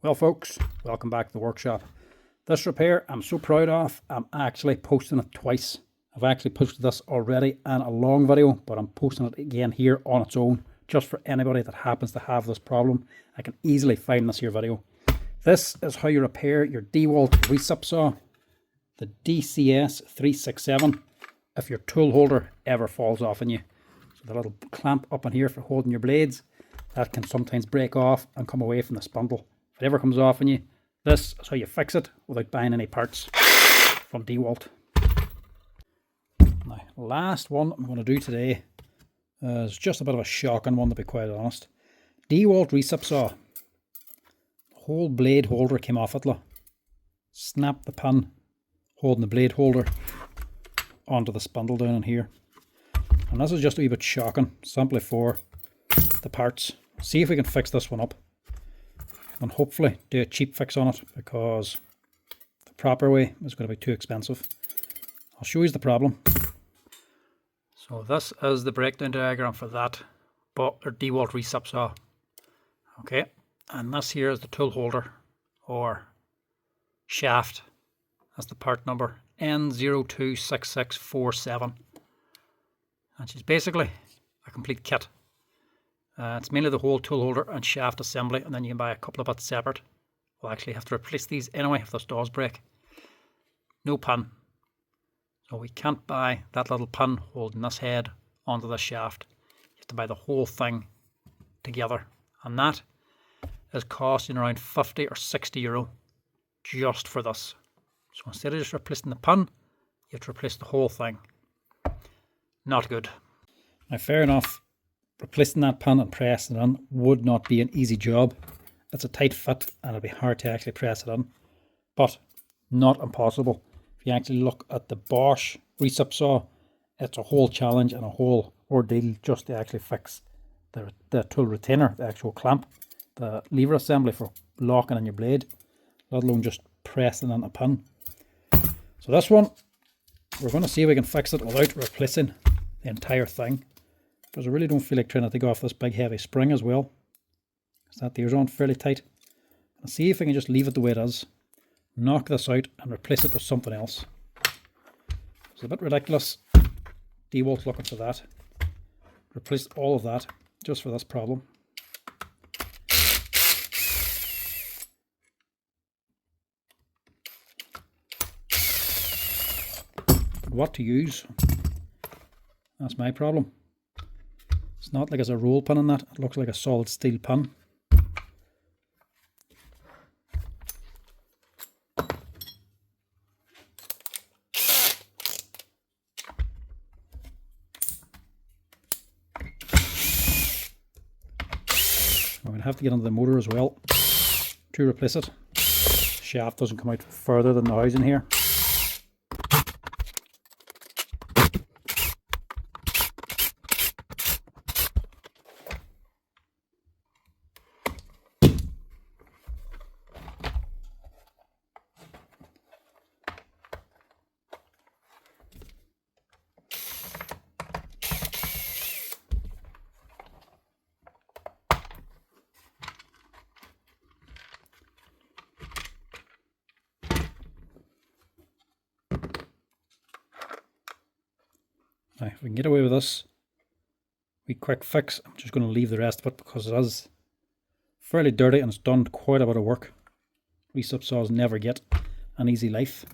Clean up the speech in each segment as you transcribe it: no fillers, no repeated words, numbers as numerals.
Well folks, welcome back to the workshop. This repair I'm so proud of. I'm actually posting it twice. I've actually posted this already in a long video, but I'm posting it again here on its own, just for anybody that happens to have this problem. I can easily find this here video. This is how you repair your Dewalt Recip saw, the DCS367, if your tool holder ever falls off on you. So the little clamp up in here for holding your blades, that can sometimes break off and come away from the spindle. If it ever comes off on you, this is how you fix it without buying any parts from Dewalt. Now, last one I'm going to do today is just a bit of a shocking one, to be quite honest. Dewalt Recip saw. The whole blade holder came off it. Snapped the pin holding the blade holder onto the spindle down in here. And this is just a wee bit shocking, simply for the parts. See if we can fix this one up. And hopefully do a cheap fix on it, because the proper way is going to be too expensive. I'll show you the problem. So this is the breakdown diagram for that Dewalt Recip saw. Okay, and this here is the tool holder or shaft. That's the part number N026647. And she's basically a complete kit. It's mainly the whole tool holder and shaft assembly, and then you can buy a couple of bits separate. We'll actually have to replace these anyway if this does break. No pin. So we can't buy that little pin holding this head onto the shaft. You have to buy the whole thing together. And that is costing around 50 or 60 euro just for this. So instead of just replacing the pin, you have to replace the whole thing. Not good. Now fair enough, replacing that pin and pressing it in would not be an easy job. It's a tight fit and it'll be hard to actually press it in, but not impossible. If you actually look at the Bosch Recip saw, it's a whole challenge and a whole ordeal just to actually fix the tool retainer, the actual clamp, the lever assembly for locking in your blade, let alone just pressing in a pin. So this one, we're going to see if we can fix it without replacing the entire thing, because I really don't feel like trying to take off this big heavy spring as well, because that there's on fairly tight. I'll see if I can just leave it the way it is, knock this out and replace it with something else. It's a bit ridiculous. Dewalt's looking for that. Replace all of that just for this problem. But what to use? That's my problem. It's not like it's a roll pin in that. It looks like a solid steel pin. I'm going to have to get into the motor as well to replace it. The shaft doesn't come out further than the housing here. Now, if we can get away with this wee quick fix, I'm just going to leave the rest of it because it is fairly dirty and it's done quite a bit of work. Recip saws never get an easy life.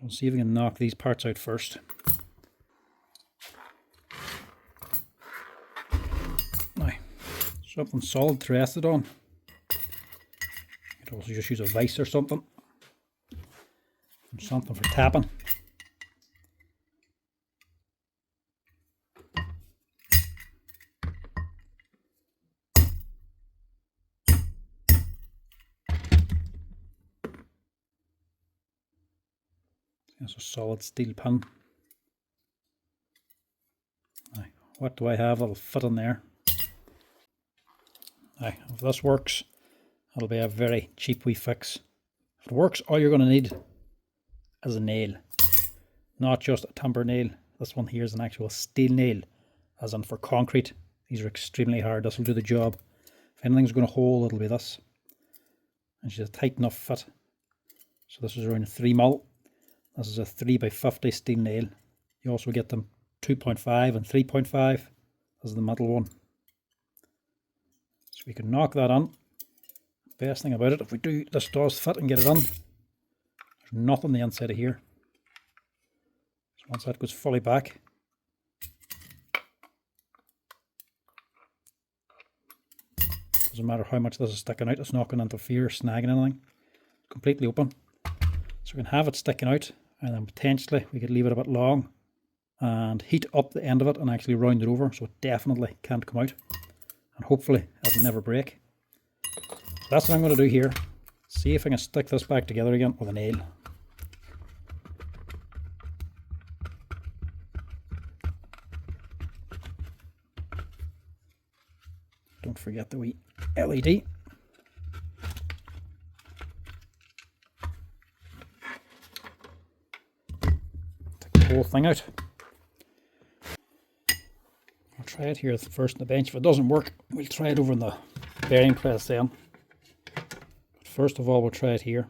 We'll see if we can knock these parts out first. Now, something solid to rest it on. You could also just use a vise or something. And something for tapping. It's a solid steel pin. Now, what do I have that'll fit in there? Now, if this works, it'll be a very cheap wee fix. If it works, all you're going to need is a nail. Not just a timber nail. This one here is an actual steel nail, as in for concrete. These are extremely hard. This will do the job. If If anything's going to hold, it'll be this. And she's a tight enough fit. So this is around 3mm. This is a 3x50 steel nail. You also get them 2.5 and 3.5. This is the middle one. So we can knock that on. Best thing about it, if we do, this does fit and get it on. There's nothing on the inside of here. So once that goes fully back, doesn't matter how much this is sticking out, it's not going to interfere or snagging anything. It's completely open. So we can have it sticking out, and then potentially we could leave it a bit long and heat up the end of it and actually round it over so it definitely can't come out. And hopefully it'll never break. So that's what I'm going to do here. See if I can stick this back together again with a nail. Don't forget the wee LED. Take the whole thing out. I'll try it here first on the bench. If it doesn't work, we'll try it over in the bearing press then. But first of all, we'll try it here.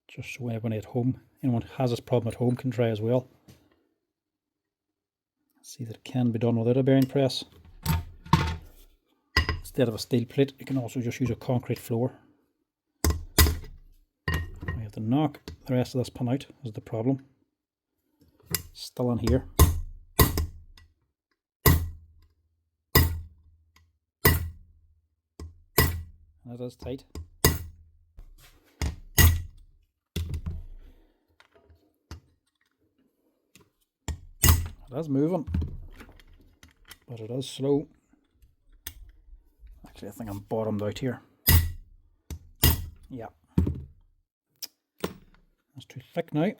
Just so anyone at home, anyone who has this problem at home can try as well. See that it can be done without a bearing press. Instead of a steel plate, you can also just use a concrete floor. We have to knock the rest of this pin out, is the problem. Still in here. And it is tight. It is moving, but it is slow. Actually, I think I'm bottomed out here. Yeah. That's too thick now.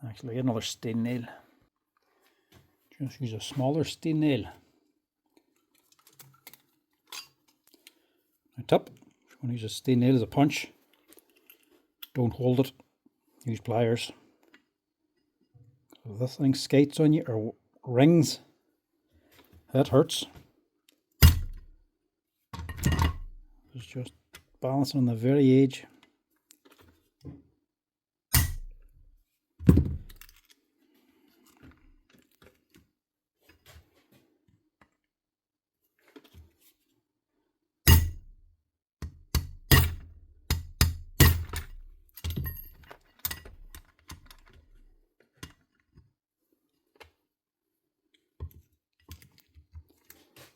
Actually, another steel nail. Just use a smaller steel nail. Now tip, if you want to use a steel nail as a punch, don't hold it, use pliers. If this thing skates on you or rings, that hurts. It's just balancing on the very edge.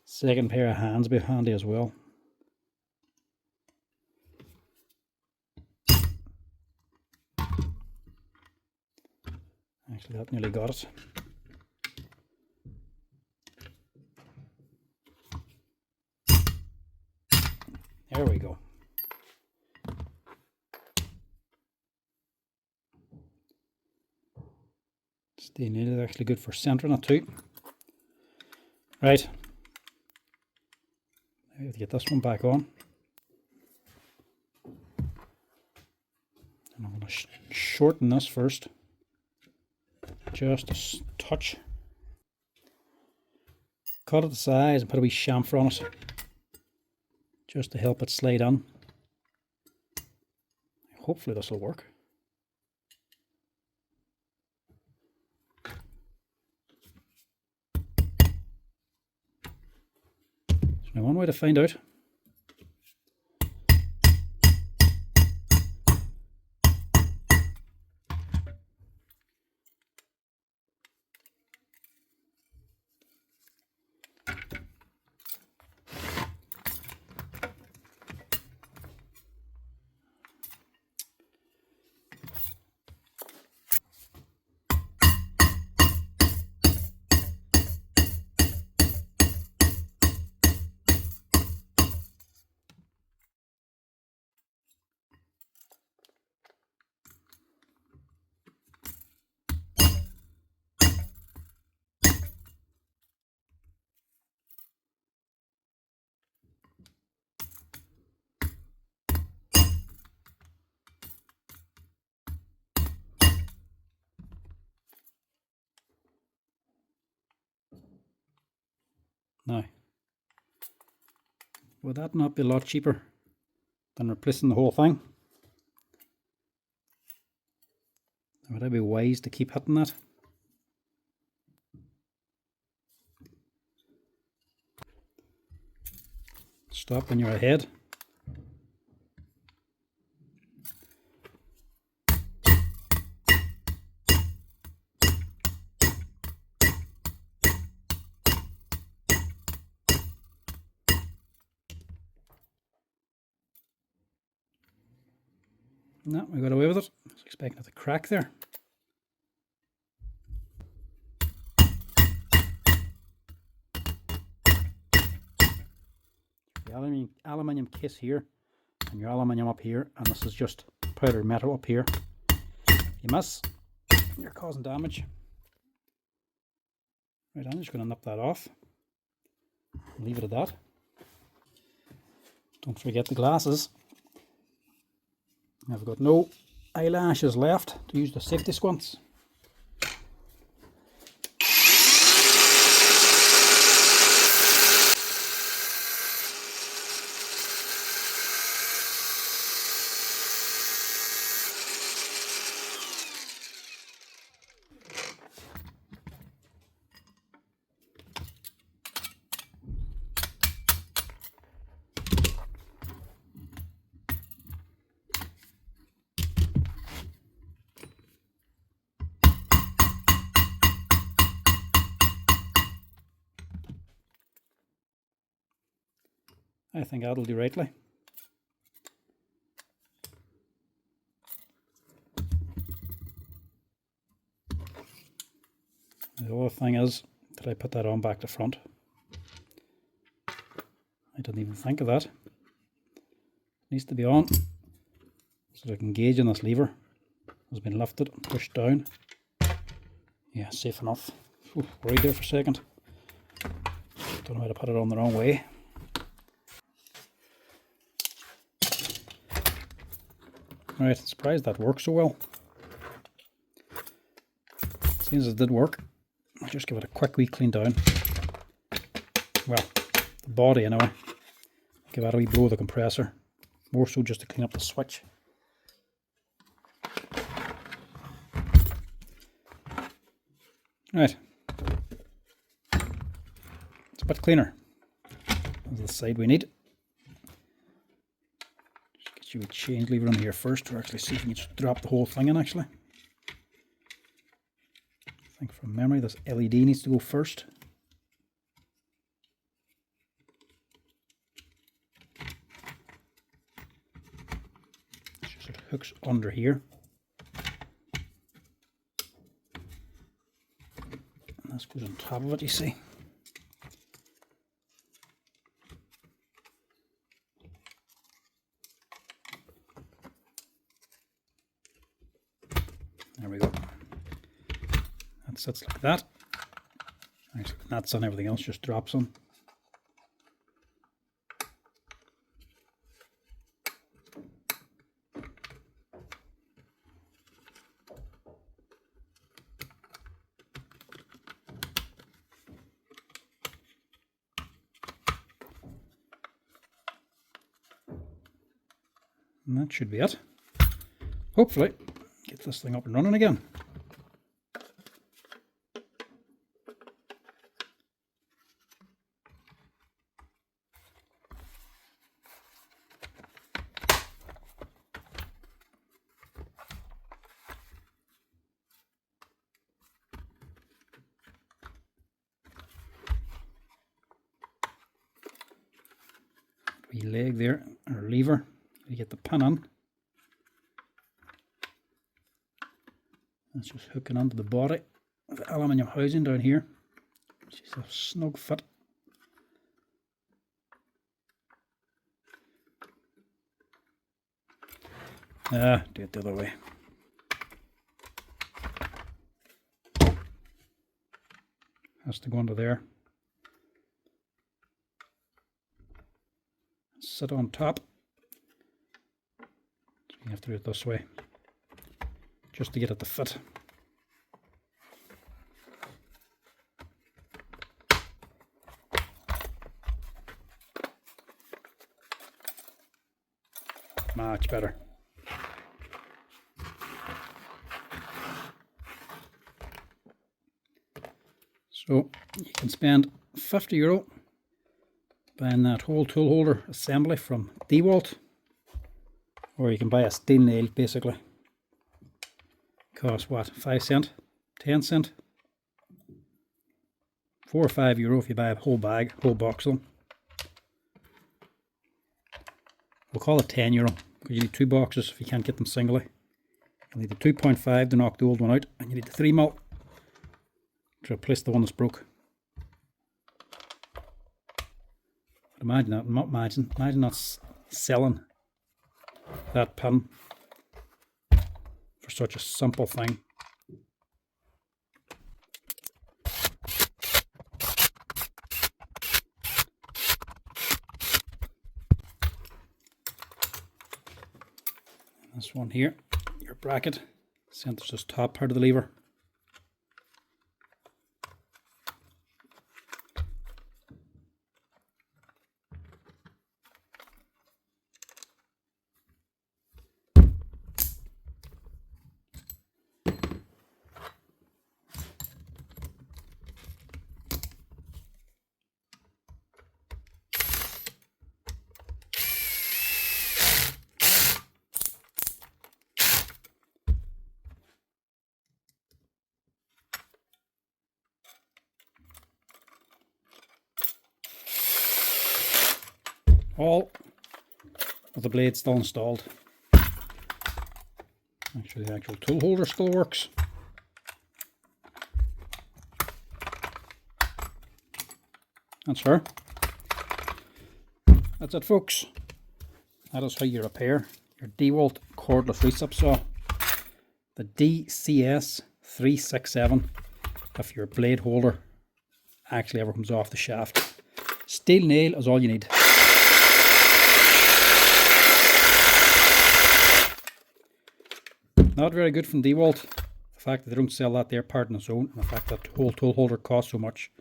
Second pair of hands be handy as well. Actually, that nearly got it. There we go. Steel nail is actually good for centering it too. Right. I have to get this one back on. And I'm going to shorten this first. Just a touch. Cut it to size and put a wee chamfer on it. Just to help it slide on. Hopefully this will work. There's now one way to find out. Now, Would that not be a lot cheaper than replacing the whole thing? Would I be wise to keep hitting that? Stop when you're ahead. No, we got away with it. I was expecting it to crack there. The aluminium case here, and your aluminium up here, and this is just powdered metal up here. You miss, you're causing damage. Right, I'm just going to nip that off. Leave it at that. Don't forget the glasses. I've got no eyelashes left to use the safety squints. I think that'll do rightly. The other thing is, did I put that on back to front? I didn't even think of that. It needs to be on so that I can gauge on this lever. Has been lifted and pushed down. Yeah, safe enough. Ooh, worried there for a second. Don't know how to put it on the wrong way. Right, surprised that works so well. Seems it did work. I'll just give it a quick wee clean down. Well, the body anyway. Give that a wee blow of the compressor. More so just to clean up the switch. Right. It's a bit cleaner. That's the side we need. You would change lever on here first to actually see if you can just drop the whole thing in actually. I think from memory this LED needs to go first. It just sort of hooks under here. And this goes on top of it, you see. There we go. That sits like that. Actually, the nuts and everything else just drops on. And that should be it. Hopefully, get this thing up and running again. Wee leg there, or lever, you get the pin on. That's just hooking onto the body of the aluminium housing down here. She's a snug fit. Do it the other way. Has to go under there. Sit on top. So you have to do it this way, just to get it to fit. much better. So you can spend €50 buying that whole tool holder assembly from Dewalt, or you can buy a steel nail basically. Costs what, 5 cents, 10 cents, €4 or €5 if you buy a whole bag, whole box of them. We'll call it €10 because you need 2 boxes if you can't get them singly. You need the 2.5 to knock the old one out, and you need the 3mm to replace the one that's broke. But imagine not selling that pin for such a simple thing. And this one here, your bracket, centers this top part of the lever. All of the blade still installed. Actually, the actual tool holder still works. That's her. That's it, folks. That is how you repair your Dewalt cordless recipsaw, the DCS367, if your blade holder actually ever comes off the shaft. Steel nail is all you need. Not very good from Dewalt, the fact that they don't sell that there part on its own, and the fact that the whole tool holder costs so much.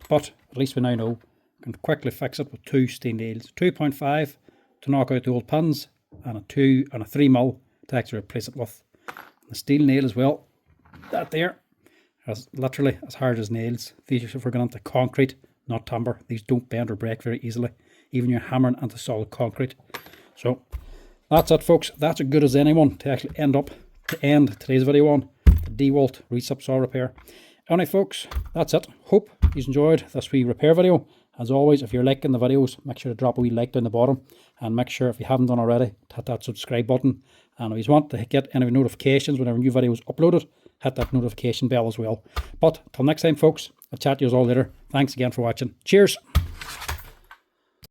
But at least we now know we can quickly fix it with 2 steel nails, 2.5 to knock out the old pins, and a 3mm to actually replace it with. And the steel nail as well, that there is literally as hard as nails. These, if we're going into concrete, not timber, these don't bend or break very easily, even you're hammering into solid concrete. So that's it, folks. That's as good as anyone to actually end today's video on the Dewalt recipsaw repair. Anyway, folks, that's it. Hope you enjoyed this wee repair video. As always, if you're liking the videos, make sure to drop a wee like down the bottom, and make sure, if you haven't done already, to hit that subscribe button. And if you want to get any notifications whenever new videos uploaded, hit that notification bell as well. But till next time, folks, I'll chat to you all later. Thanks again for watching. Cheers.